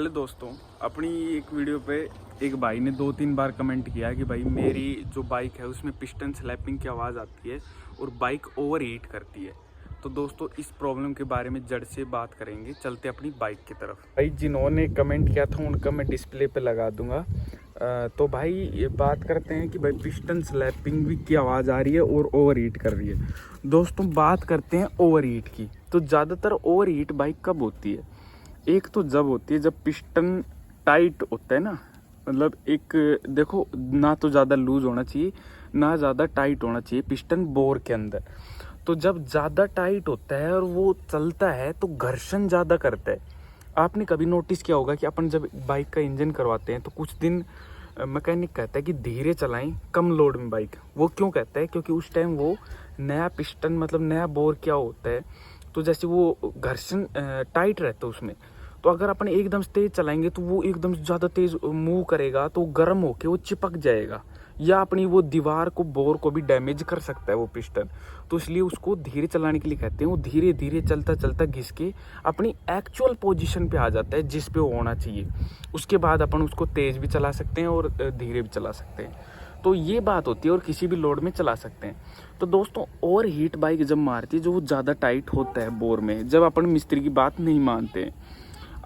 Hello दोस्तों, अपनी एक वीडियो पे एक भाई ने 2-3 बार कमेंट किया कि भाई मेरी जो बाइक है उसमें पिस्टन स्लैपिंग की आवाज़ आती है और बाइक ओवर हीट करती है। तो दोस्तों इस प्रॉब्लम के बारे में जड़ से बात करेंगे, चलते अपनी बाइक की तरफ। भाई जिन्होंने कमेंट किया था उनका मैं डिस्प्ले पे लगा दूंगा। तो भाई ये बात करते हैं कि भाई पिस्टन स्लैपिंग भी की आवाज़ आ रही है और ओवर हीट कर रही है। दोस्तों बात करते हैं ओवर हीट की। तो ज़्यादातर ओवर हीट बाइक कब होती है? एक तो जब होती है जब पिस्टन टाइट होता है ना, मतलब एक देखो ना तो ज़्यादा लूज होना चाहिए ना ज़्यादा टाइट होना चाहिए पिस्टन बोर के अंदर। तो जब ज़्यादा टाइट होता है और वो चलता है तो घर्षण ज़्यादा करता है। आपने कभी नोटिस किया होगा कि अपन जब बाइक का इंजन करवाते हैं तो कुछ दिन मैकेनिक कहता है कि धीरे चलाएं, कम लोड में बाइक। वो क्यों कहता है? क्योंकि उस टाइम वो नया पिस्टन मतलब नया बोर क्या होता है, तो जैसे वो घर्षण टाइट रहता है उसमें। तो अगर अपन एकदम से तेज चलाएंगे तो वो एकदम ज़्यादा तेज मूव करेगा तो गर्म होके वो चिपक जाएगा या अपनी वो दीवार को बोर को भी डैमेज कर सकता है वो पिस्टन। तो इसलिए उसको धीरे चलाने के लिए कहते हैं। वो धीरे धीरे चलता चलता घिस के अपनी एक्चुअल पोजीशन पे आ जाता है जिस पे वो होना चाहिए। उसके बाद अपन उसको तेज भी चला सकते हैं और धीरे भी चला सकते हैं। तो ये बात होती है और किसी भी लोड में चला सकते हैं। तो दोस्तों ओवर हीट बाइक जब मारती है, जो वो ज़्यादा टाइट होता है बोर में, जब अपन मिस्त्री की बात नहीं मानते हैं।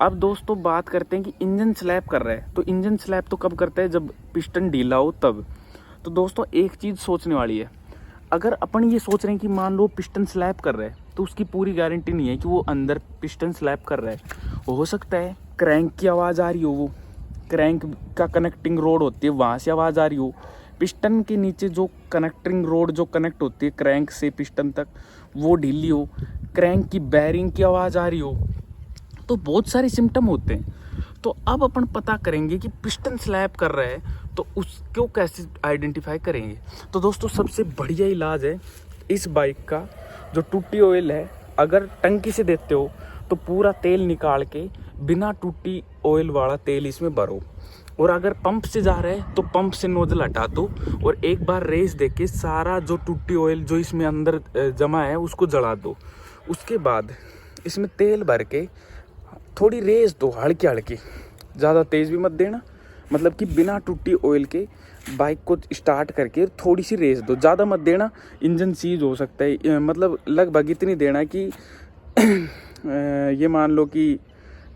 अब दोस्तों बात करते हैं कि इंजन स्लैप कर रहा है। तो इंजन स्लैप तो कब करता है? जब पिस्टन ढीला हो तब। तो दोस्तों एक चीज़ सोचने वाली है, अगर अपन ये सोच रहे हैं कि मान लो पिस्टन स्लैप कर रहा है तो उसकी पूरी गारंटी नहीं है कि वो अंदर पिस्टन स्लैप कर रहा है। हो सकता है क्रैंक की आवाज़ आ रही हो, वो क्रैंक का कनेक्टिंग रोड होती है वहाँ से आवाज़ आ रही हो, पिस्टन के नीचे जो कनेक्टिंग रोड जो कनेक्ट होती है क्रैंक से पिस्टन तक वो ढीली हो, क्रैंक की बैरिंग की आवाज़ आ रही हो। तो बहुत सारे सिम्टम होते हैं। तो अब अपन पता करेंगे कि पिस्टन स्लैप कर रहा है तो उसको कैसे आइडेंटिफाई करेंगे। तो दोस्तों सबसे बढ़िया इलाज है इस बाइक का, जो टूटी ऑयल है, अगर टंकी से देते हो तो पूरा तेल निकाल के बिना टूटी ऑयल वाला तेल इसमें भरो। और अगर पंप से जा रहा है तो पंप से नोजल हटा दो और एक बार रेस दे के सारा जो टूटी ऑयल जो इसमें अंदर जमा है उसको जला दो। उसके बाद इसमें तेल भर के थोड़ी रेस दो, हल्की हल्की, ज़्यादा तेज़ भी मत देना। मतलब कि बिना टूटी ऑयल के बाइक को स्टार्ट करके थोड़ी सी रेस दो, ज़्यादा मत देना, इंजन सीज हो सकता है। मतलब लगभग इतनी देना कि ये मान लो कि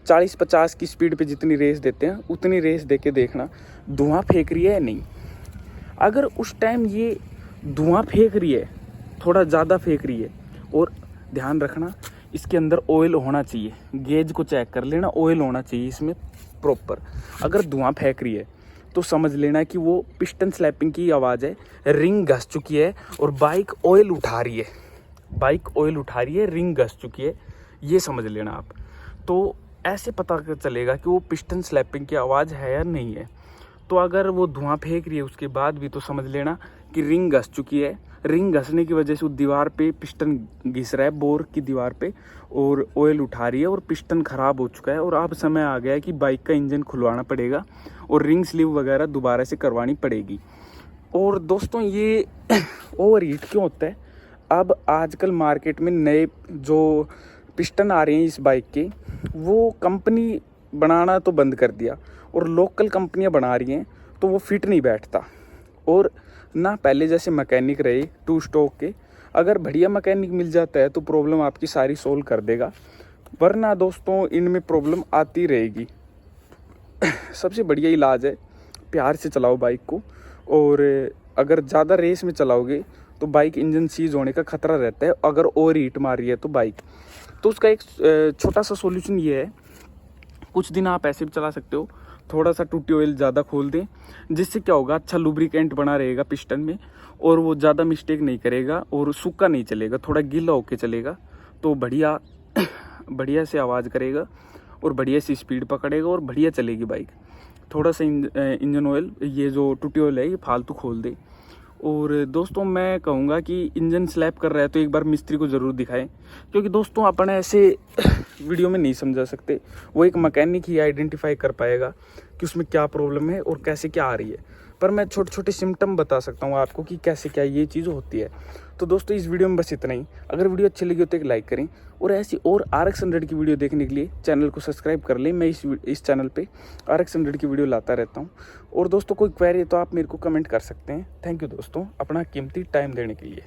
40-50 की स्पीड पे जितनी रेस देते हैं उतनी रेस दे के देखना धुआं फेंक रही है या नहीं। अगर उस टाइम ये धुआं फेंक रही है, थोड़ा ज़्यादा फेंक रही है, और ध्यान रखना इसके अंदर ऑयल होना चाहिए, गेज को चेक कर लेना, ऑयल होना चाहिए इसमें प्रॉपर। अगर धुआं फेंक रही है तो समझ लेना कि वो पिस्टन स्लैपिंग की आवाज़ है, रिंग घस चुकी है और बाइक ऑयल उठा रही है, बाइक ऑयल उठा रही है, रिंग घस चुकी है, ये समझ लेना आप। तो ऐसे पता चलेगा कि वो पिस्टन स्लैपिंग की आवाज़ है या नहीं है। तो अगर वो धुआं फेंक रही है उसके बाद भी तो समझ लेना कि रिंग घस चुकी है। रिंग घसने की वजह से वो दीवार पे पिस्टन घिस रहा है, बोर की दीवार पे, और ऑयल उठा रही है और पिस्टन ख़राब हो चुका है और अब समय आ गया है कि बाइक का इंजन खुलवाना पड़ेगा और रिंग स्लीव वगैरह दोबारा से करवानी पड़ेगी। और दोस्तों ये ओवर हीट क्यों होता है? अब आजकल मार्केट में नए जो पिस्टन आ रहे हैं इस बाइक के, वो कंपनी बनाना तो बंद कर दिया और लोकल कंपनियां बना रही हैं, तो वो फिट नहीं बैठता। और ना पहले जैसे मैकेनिक रहे टू स्टॉक के, अगर बढ़िया मैकेनिक मिल जाता है तो प्रॉब्लम आपकी सारी सोल्व कर देगा, वरना दोस्तों इनमें प्रॉब्लम आती रहेगी। सबसे बढ़िया इलाज है प्यार से चलाओ बाइक को, और अगर ज़्यादा रेस में चलाओगे तो बाइक इंजन सीज होने का खतरा रहता है अगर ओवर हीट मार रही है तो बाइक। तो उसका एक छोटा सा सॉल्यूशन ये है, कुछ दिन आप ऐसे भी चला सकते हो, थोड़ा सा टूटी ऑयल ज़्यादा खोल दें, जिससे क्या होगा, अच्छा लुब्रिकेंट बना रहेगा पिस्टन में और वो ज़्यादा मिस्टेक नहीं करेगा और सूखा नहीं चलेगा, थोड़ा गीला होके चलेगा तो बढ़िया बढ़िया से आवाज़ करेगा और बढ़िया सी स्पीड पकड़ेगा और बढ़िया चलेगी बाइक। थोड़ा सा इंजन ऑयल, ये जो टूटी ऑयल है, ये फालतू खोल दे। और दोस्तों मैं कहूँगा कि इंजन स्लैप कर रहा है तो एक बार मिस्त्री को ज़रूर दिखाएं, क्योंकि दोस्तों अपन ऐसे वीडियो में नहीं समझा सकते, वो एक मैकेनिक ही आइडेंटिफाई कर पाएगा कि उसमें क्या प्रॉब्लम है और कैसे क्या आ रही है। पर मैं छोटे छोटे सिम्टम बता सकता हूँ आपको कि कैसे क्या ये चीज़ होती है। तो दोस्तों इस वीडियो में बस इतना ही। अगर वीडियो अच्छी लगी हो तो एक लाइक करें, और ऐसी और RX 100 की वीडियो देखने के लिए चैनल को सब्सक्राइब कर लें। मैं इस चैनल पे RX 100 की वीडियो लाता रहता हूँ। और दोस्तों कोई क्वेरी है तो आप मेरे को कमेंट कर सकते हैं। थैंक यू दोस्तों अपना कीमती टाइम देने के लिए।